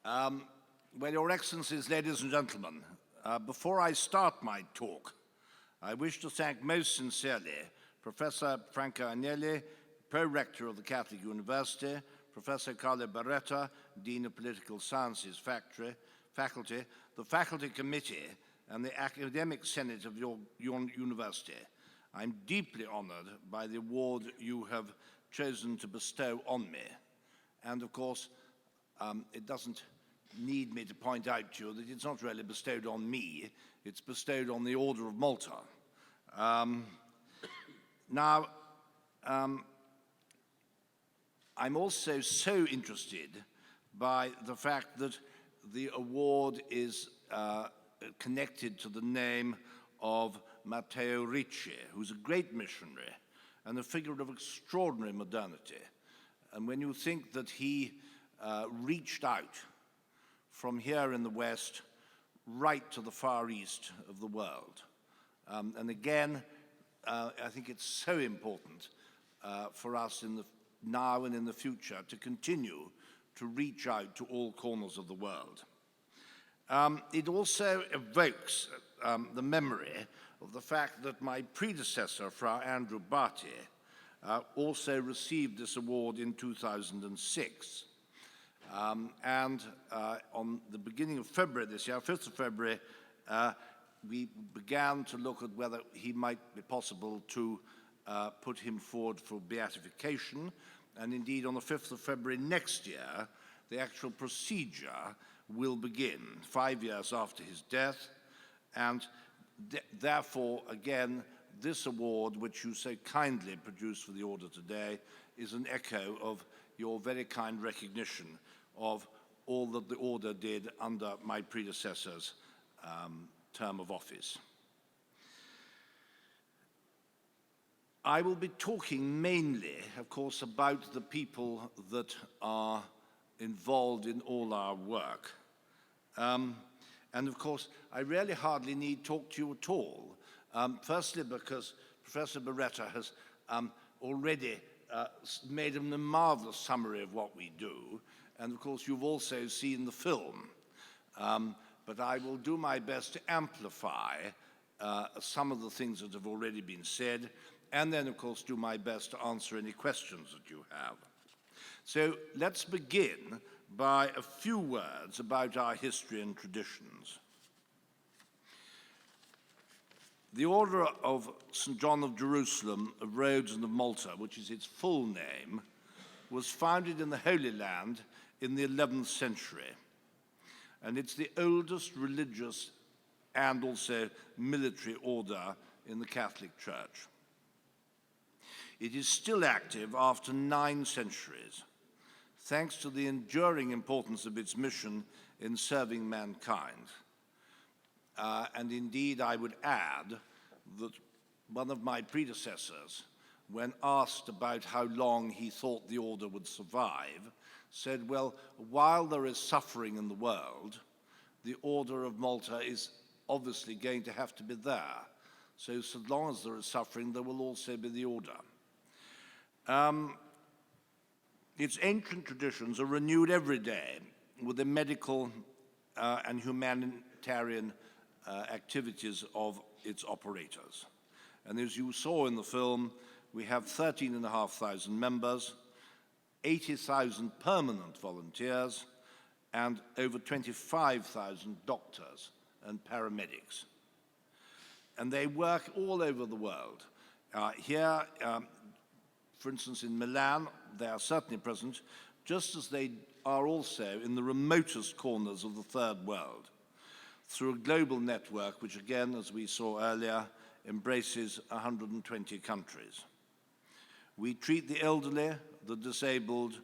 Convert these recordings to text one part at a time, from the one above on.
Well, Your Excellencies, ladies and gentlemen, before I start my talk, I wish to thank most sincerely Professor Franco Agnelli, Pro-Rector of the Catholic University, Professor Carlo Beretta, Dean of Political Sciences Faculty, the Faculty Committee, and the Academic Senate of your university. I'm deeply honored by the award you have chosen to bestow on me. And of course, it doesn't need me to point out to you that it's not really bestowed on me, it's bestowed on the Order of Malta. I'm also so interested by the fact that the award is connected to the name of Matteo Ricci, who's a great missionary and a figure of extraordinary modernity. And when you think that he reached out from here in the West right to the far east of the world. And again, I think it's so important for us now and in the future to continue to reach out to all corners of the world. It also evokes the memory of the fact that my predecessor, Fra Andrew Barty, also received this award in 2006. On the beginning of February this year, 5th of February, we began to look at whether he might be possible to put him forward for beatification. And indeed, on the 5th of February next year, the actual procedure will begin, 5 years after his death. And therefore, again, this award, which you so kindly produced for the Order today, is an echo of your very kind recognition of all that the Order did under my predecessor's term of office. I will be talking mainly, of course, about the people that are involved in all our work. And of course, I really hardly need talk to you at all. Firstly, because Professor Beretta has already made a marvelous summary of what we do. And of course, you've also seen the film. But I will do my best to amplify some of the things that have already been said, and then, of course, do my best to answer any questions that you have. So let's begin by a few words about our history and traditions. The Order of St. John of Jerusalem, of Rhodes and of Malta, which is its full name, was founded in the Holy Land in the 11th century. And it's the oldest religious and also military order in the Catholic Church. It is still active after 9 centuries, thanks to the enduring importance of its mission in serving mankind. And indeed, I would add that one of my predecessors, when asked about how long he thought the order would survive, said, well, while there is suffering in the world, the Order of Malta is obviously going to have to be there. So long as there is suffering, there will also be the order. Its ancient traditions are renewed every day with the medical and humanitarian activities of its operators. And as you saw in the film, we have 13,500 members, 80,000 permanent volunteers, and over 25,000 doctors and paramedics. And they work all over the world. Here, for instance, in Milan, they are certainly present, just as they are also in the remotest corners of the Third World, through a global network which, again, as we saw earlier, embraces 120 countries. We treat the elderly, the disabled,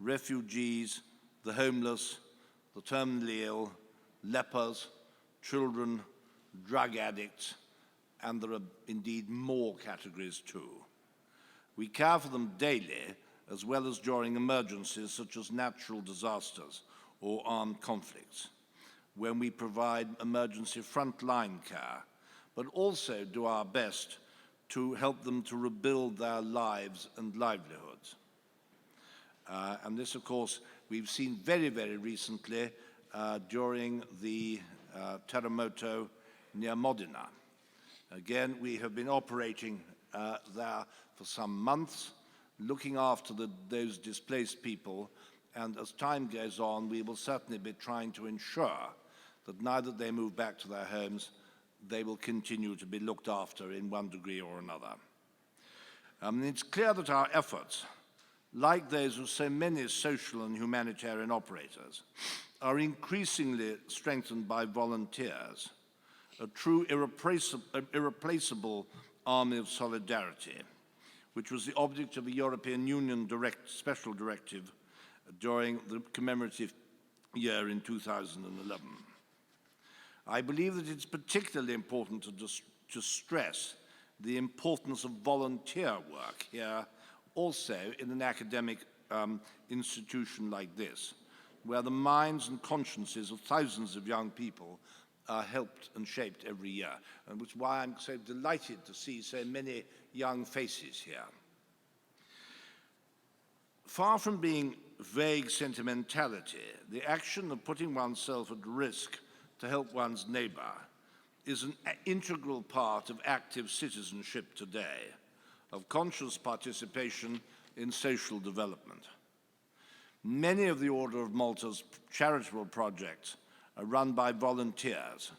refugees, the homeless, the terminally ill, lepers, children, drug addicts, and there are indeed more categories too. We care for them daily, as well as during emergencies such as natural disasters or armed conflicts, when we provide emergency frontline care, but also do our best to help them to rebuild their lives and livelihoods. And this, of course, we've seen very, very recently during the terremoto near Modena. Again, we have been operating there for some months, looking after those displaced people, and as time goes on, we will certainly be trying to ensure that now that they move back to their homes, they will continue to be looked after in one degree or another. It's clear that our efforts, like those of so many social and humanitarian operators, are increasingly strengthened by volunteers, a true irreplaceable army of solidarity, which was the object of a European Union special directive during the commemorative year in 2011. I believe that it's particularly important to stress the importance of volunteer work here, also in an academic institution like this, where the minds and consciences of thousands of young people are helped and shaped every year, and which is why I'm so delighted to see so many young faces here. Far from being vague sentimentality, the action of putting oneself at risk to help one's neighbor is an integral part of active citizenship today, of conscious participation in social development. Many of the Order of Malta's charitable projects are run by volunteers,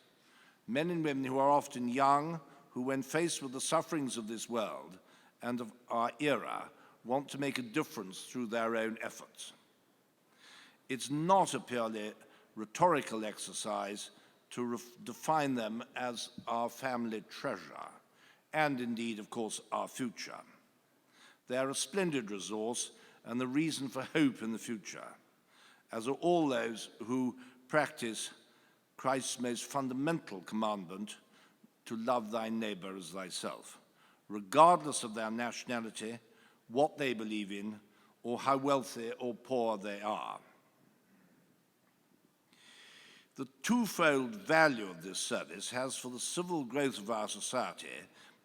men and women who are often young, who when faced with the sufferings of this world and of our era, want to make a difference through their own efforts. It's not a purely rhetorical exercise to define them as our family treasure, and indeed, of course, our future. They are a splendid resource and the reason for hope in the future, as are all those who practice Christ's most fundamental commandment to love thy neighbor as thyself, regardless of their nationality, what they believe in, or how wealthy or poor they are. The twofold value of this service has for the civil growth of our society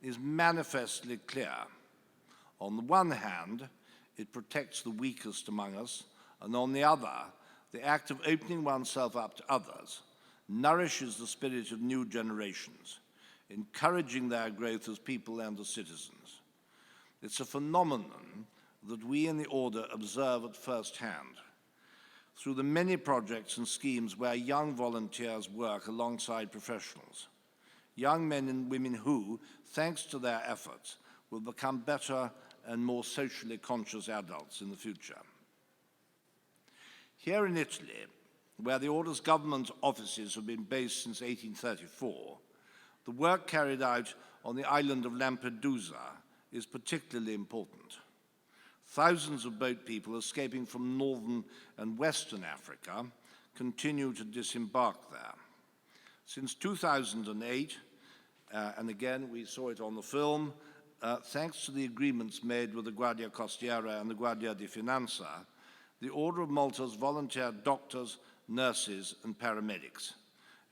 is manifestly clear. On the one hand, it protects the weakest among us, and on the other, the act of opening oneself up to others nourishes the spirit of new generations, encouraging their growth as people and as citizens. It's a phenomenon that we in the Order observe at first hand through the many projects and schemes where young volunteers work alongside professionals, young men and women who, thanks to their efforts, will become better and more socially conscious adults in the future. Here in Italy, where the Order's government offices have been based since 1834, the work carried out on the island of Lampedusa is particularly important. Thousands of boat people escaping from northern and western Africa continue to disembark there. Since 2008, and again we saw it on the film, thanks to the agreements made with the Guardia Costiera and the Guardia di Finanza, the Order of Malta's volunteer doctors, nurses, and paramedics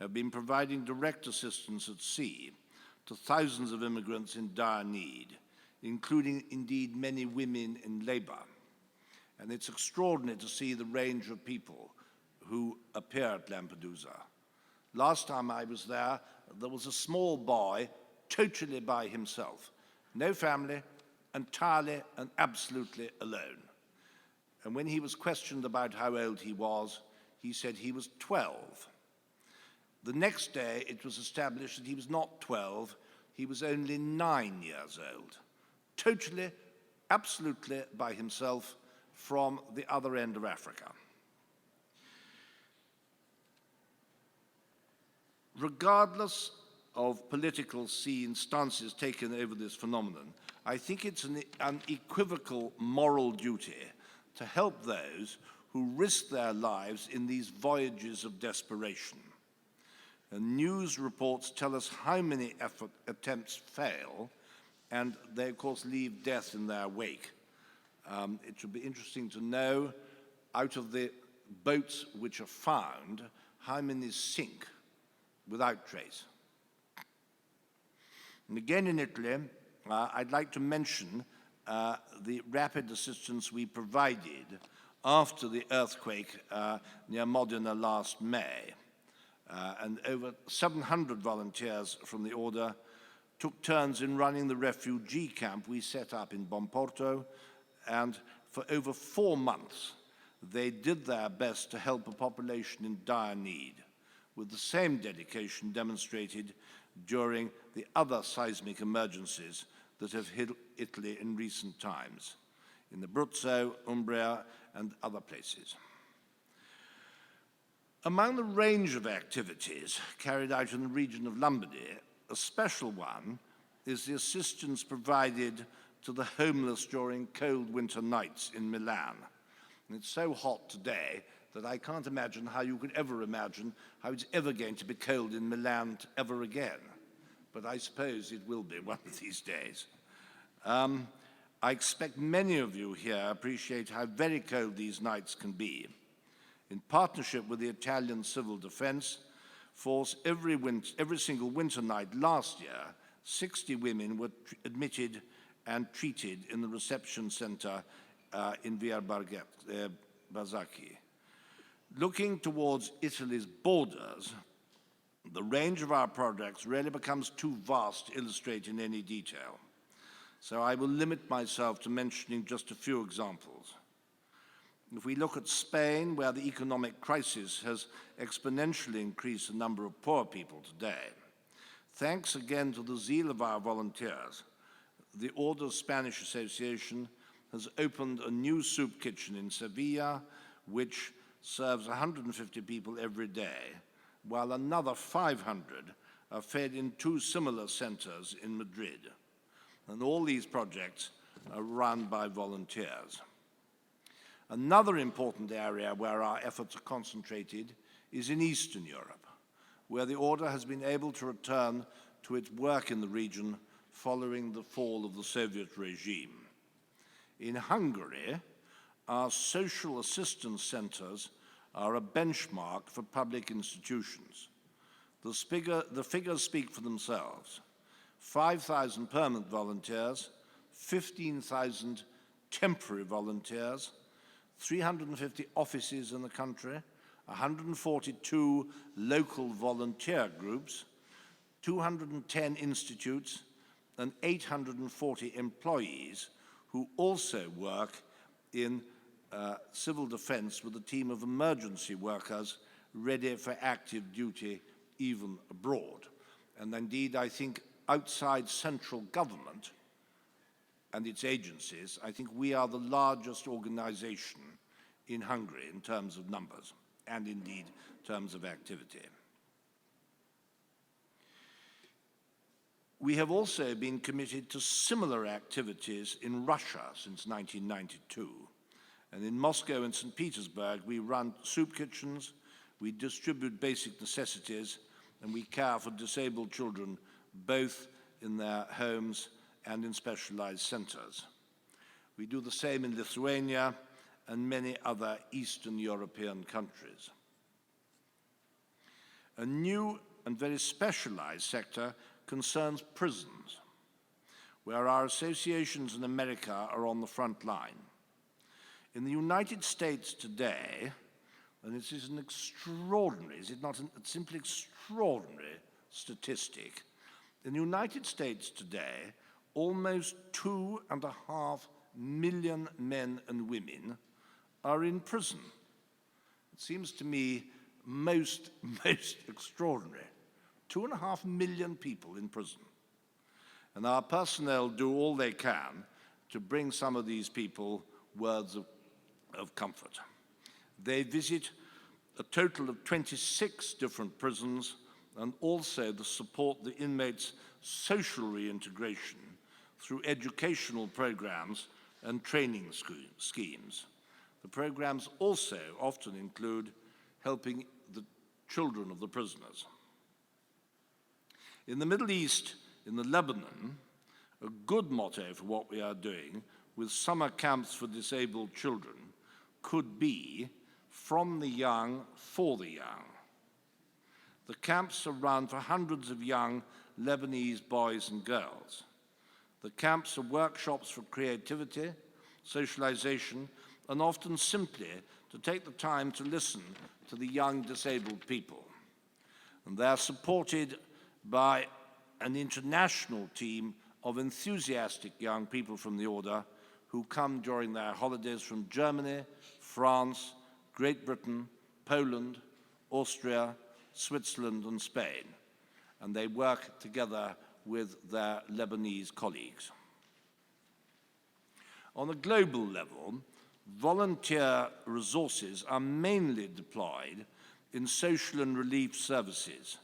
have been providing direct assistance at sea to thousands of immigrants in dire need, including indeed many women in labor. And it's extraordinary to see the range of people who appear at Lampedusa. Last time I was there was a small boy totally by himself, no family, entirely and absolutely alone. And when he was questioned about how old he was, he said he was 12. The next day it was established that he was not 12, he was only 9 years old. Totally, absolutely by himself from the other end of Africa. Regardless of political stances taken over this phenomenon, I think it's an unequivocal moral duty to help those who risk their lives in these voyages of desperation. And news reports tell us how many attempts fail, and they, of course, leave death in their wake. It should be interesting to know, out of the boats which are found, how many sink without trace. And again in Italy, I'd like to mention the rapid assistance we provided after the earthquake near Modena last May. And over 700 volunteers from the order took turns in running the refugee camp we set up in Bomporto, and for over 4 months they did their best to help a population in dire need, with the same dedication demonstrated during the other seismic emergencies that have hit Italy in recent times, in the Abruzzo, Umbria, and other places. Among the range of activities carried out in the region of Lombardy, a special one is the assistance provided to the homeless during cold winter nights in Milan. And it's so hot today that I can't imagine how you could ever imagine how it's ever going to be cold in Milan ever again. But I suppose it will be one of these days. I expect many of you here appreciate how very cold these nights can be. In partnership with the Italian Civil Defense Force, every single winter night last year, 60 women were admitted and treated in the reception center in Via Barzacchi. Looking towards Italy's borders, the range of our projects really becomes too vast to illustrate in any detail. So I will limit myself to mentioning just a few examples. If we look at Spain, where the economic crisis has exponentially increased the number of poor people today, thanks again to the zeal of our volunteers, the Order's Spanish Association has opened a new soup kitchen in Sevilla, which serves 150 people every day, while another 500 are fed in 2 similar centers in Madrid. And all these projects are run by volunteers. Another important area where our efforts are concentrated is in Eastern Europe, where the Order has been able to return to its work in the region following the fall of the Soviet regime. In Hungary, our social assistance centers are a benchmark for public institutions. The figures speak for themselves. 5,000 permanent volunteers, 15,000 temporary volunteers, 350 offices in the country, 142 local volunteer groups, 210 institutes, and 840 employees who also work in civil defense with a team of emergency workers ready for active duty even abroad. And indeed, I think outside central government and its agencies, I think we are the largest organization in Hungary in terms of numbers and indeed terms of activity. We have also been committed to similar activities in Russia since 1992. And in Moscow and St. Petersburg, we run soup kitchens, we distribute basic necessities, and we care for disabled children both in their homes and in specialized centers. We do the same in Lithuania and many other Eastern European countries. A new and very specialized sector concerns prisons, where our associations in America are on the front line. In the United States today, and this is an extraordinary, is it not a simply extraordinary statistic, in the United States today, almost 2.5 million men and women are in prison. It seems to me most extraordinary. 2.5 million people in prison. And our personnel do all they can to bring some of these people words of comfort. They visit a total of 26 different prisons and also to support the inmates' social reintegration through educational programs and training schemes. The programs also often include helping the children of the prisoners. In the Middle East, in the Lebanon, a good motto for what we are doing with summer camps for disabled children could be from the young for the young. The camps are run for hundreds of young Lebanese boys and girls. The camps are workshops for creativity, socialization, and often simply to take the time to listen to the young disabled people. And they are supported by an international team of enthusiastic young people from the Order who come during their holidays from Germany, France, Great Britain, Poland, Austria, Switzerland, and Spain. And they work together with their Lebanese colleagues. On a global level, volunteer resources are mainly deployed in social and relief services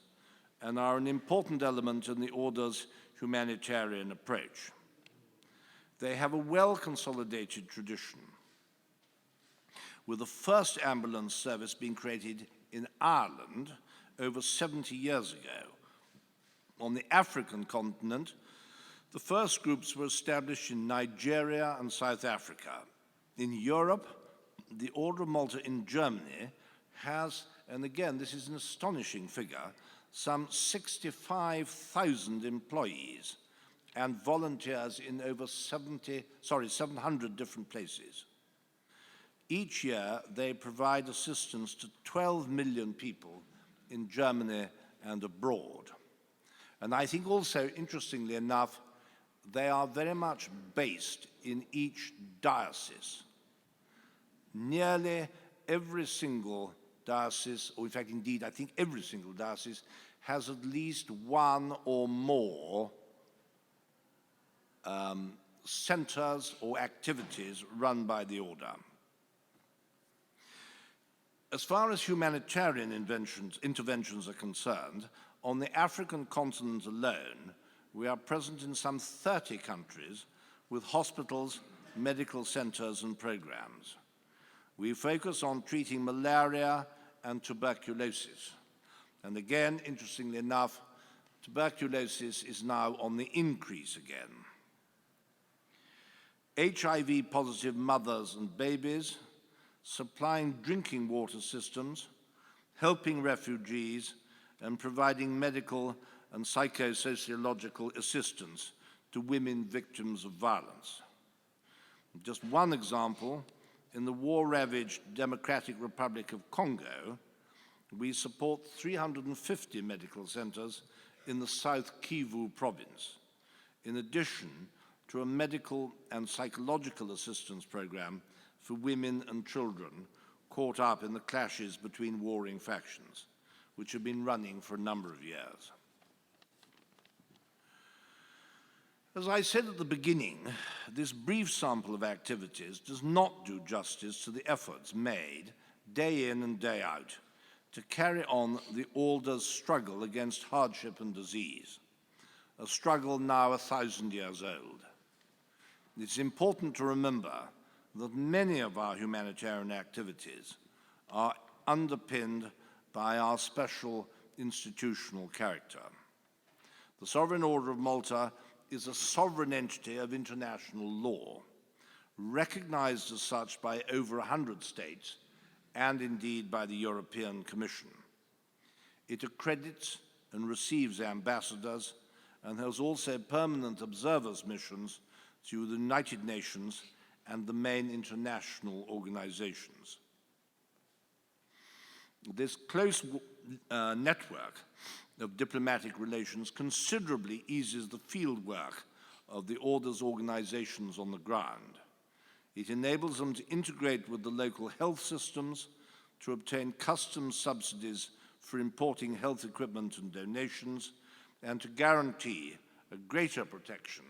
and are an important element in the Order's humanitarian approach. They have a well-consolidated tradition, with the first ambulance service being created in Ireland over 70 years ago. On the African continent, the first groups were established in Nigeria and South Africa. In Europe, the Order of Malta in Germany has, and again, this is an astonishing figure, some 65,000 employees and volunteers in over 700 different places. Each year, they provide assistance to 12 million people in Germany and abroad. And I think also, interestingly enough, they are very much based in each diocese. Nearly every single diocese, or in fact, indeed, I think every single diocese, has at least one or more centers or activities run by the Order. As far as humanitarian interventions are concerned, on the African continent alone, we are present in some 30 countries with hospitals, medical centers, and programs. We focus on treating malaria and tuberculosis. And again, interestingly enough, tuberculosis is now on the increase again. HIV-positive mothers and babies, supplying drinking water systems, helping refugees, and providing medical and psychosociological assistance to women victims of violence. Just one example, in the war-ravaged Democratic Republic of Congo, we support 350 medical centers in the South Kivu province, in addition to a medical and psychological assistance program for women and children caught up in the clashes between warring factions, which have been running for a number of years. As I said at the beginning, this brief sample of activities does not do justice to the efforts made day in and day out to carry on the Order's struggle against hardship and disease, a struggle now 1,000 years old. It's important to remember that many of our humanitarian activities are underpinned by our special institutional character. The Sovereign Order of Malta is a sovereign entity of international law, recognized as such by over 100 states and indeed by the European Commission. It accredits and receives ambassadors and has also permanent observers missions to the United Nations and the main international organizations. This close network of diplomatic relations considerably eases the field work of the Order's organizations on the ground. It enables them to integrate with the local health systems, to obtain customs subsidies for importing health equipment and donations, and to guarantee a greater protection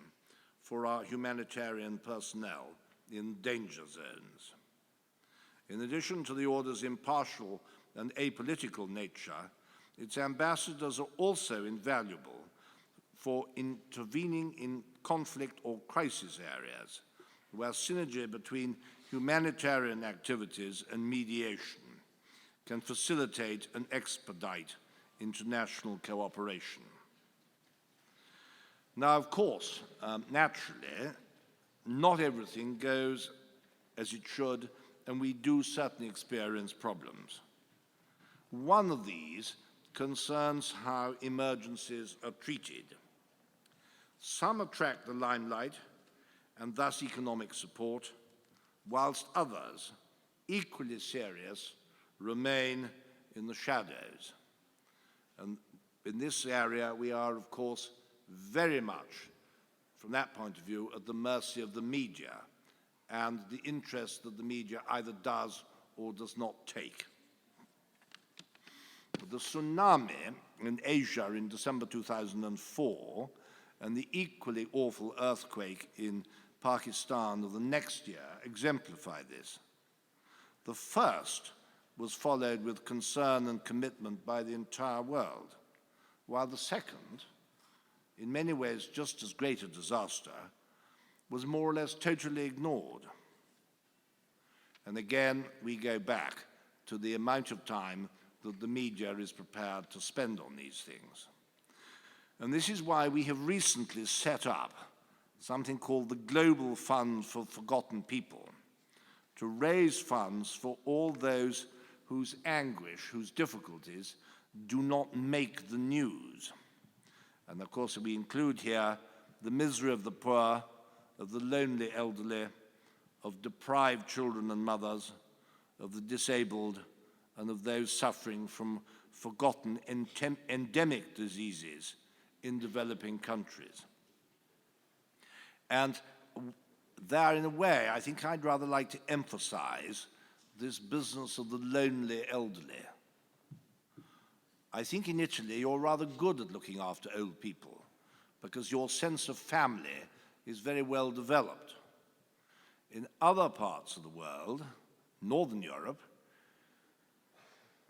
for our humanitarian personnel in danger zones. In addition to the Order's impartial and apolitical nature, its ambassadors are also invaluable for intervening in conflict or crisis areas, where synergy between humanitarian activities and mediation can facilitate and expedite international cooperation. Now, of course, naturally, not everything goes as it should, and we do certainly experience problems. One of these concerns how emergencies are treated. Some attract the limelight and thus economic support, whilst others, equally serious, remain in the shadows. And in this area, we are, of course, very much, from that point of view, at the mercy of the media and the interest that the media either does or does not take. The tsunami in Asia in December 2004 and the equally awful earthquake in Pakistan of the next year exemplify this. The first was followed with concern and commitment by the entire world, while the second, in many ways just as great a disaster, was more or less totally ignored. And again, we go back to the amount of time that the media is prepared to spend on these things. And this is why we have recently set up something called the Global Fund for Forgotten People, to raise funds for all those whose anguish, whose difficulties do not make the news. And of course, we include here the misery of the poor, of the lonely elderly, of deprived children and mothers, of the disabled, and of those suffering from forgotten endemic diseases in developing countries. And there, in a way, I think I'd rather like to emphasize this business of the lonely elderly. I think in Italy you're rather good at looking after old people because your sense of family is very well developed. In other parts of the world, Northern Europe,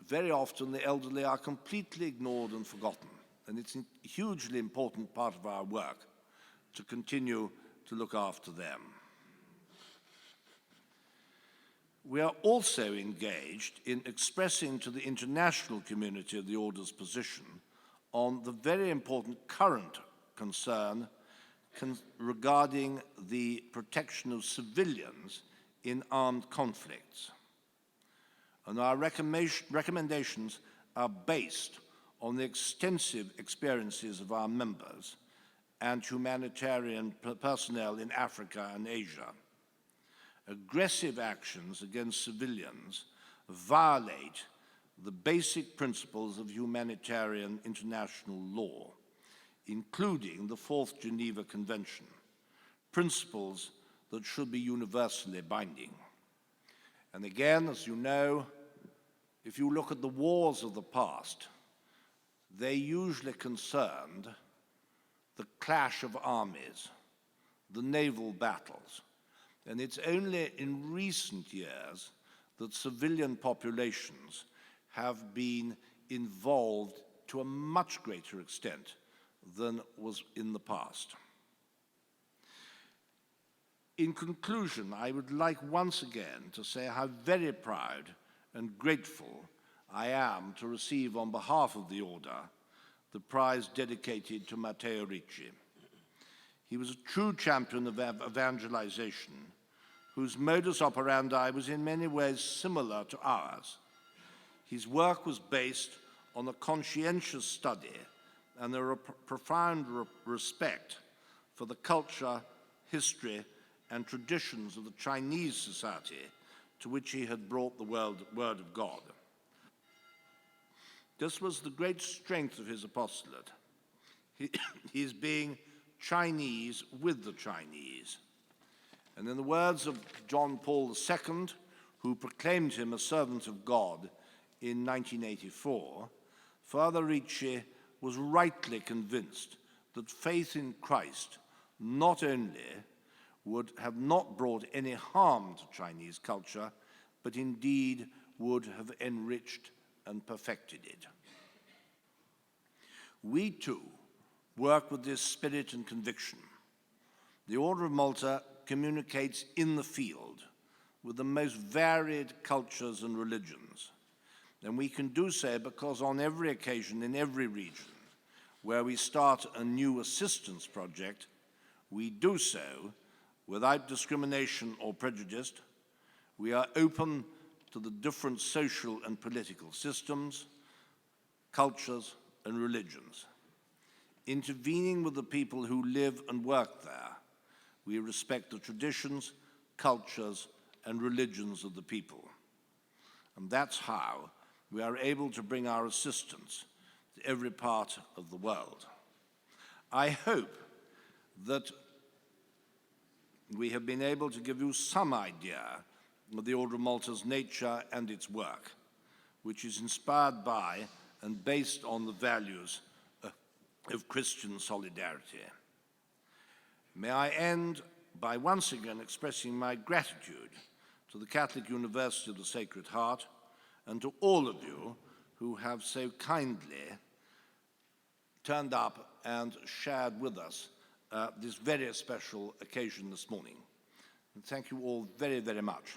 very often the elderly are completely ignored and forgotten, and it's a hugely important part of our work to continue to look after them. We are also engaged in expressing to the international community of the Order's position on the very important current concern regarding the protection of civilians in armed conflicts. And our recommendations are based on the extensive experiences of our members and humanitarian personnel in Africa and Asia. Aggressive actions against civilians violate the basic principles of humanitarian international law, including the Fourth Geneva Convention, principles that should be universally binding. And again, as you know, if you look at the wars of the past, they usually concerned the clash of armies, the naval battles. And it's only in recent years that civilian populations have been involved to a much greater extent than was in the past. In conclusion, I would like once again to say how very proud and grateful I am to receive on behalf of the Order the prize dedicated to Matteo Ricci. He was a true champion of evangelization, whose modus operandi was in many ways similar to ours. His work was based on a conscientious study and a profound respect for the culture, history, and traditions of the Chinese society to which he had brought the Word of God. This was the great strength of his apostolate. He is being Chinese with the Chinese. And in the words of John Paul II, who proclaimed him a servant of God in 1984, Father Ricci was rightly convinced that faith in Christ not only would have not brought any harm to Chinese culture, but indeed would have enriched and perfected it. We too work with this spirit and conviction. The Order of Malta communicates in the field with the most varied cultures and religions. And we can do so because on every occasion in every region where we start a new assistance project, we do so without discrimination or prejudice. We are open to the different social and political systems, cultures, and religions. Intervening with the people who live and work there, we respect the traditions, cultures, and religions of the people. And that's how we are able to bring our assistance to every part of the world. I hope that we have been able to give you some idea of the Order of Malta's nature and its work, which is inspired by and based on the values of Christian solidarity. May I end by once again expressing my gratitude to the Catholic University of the Sacred Heart and to all of you who have so kindly turned up and shared with us this very special occasion this morning. And thank you all very, very much.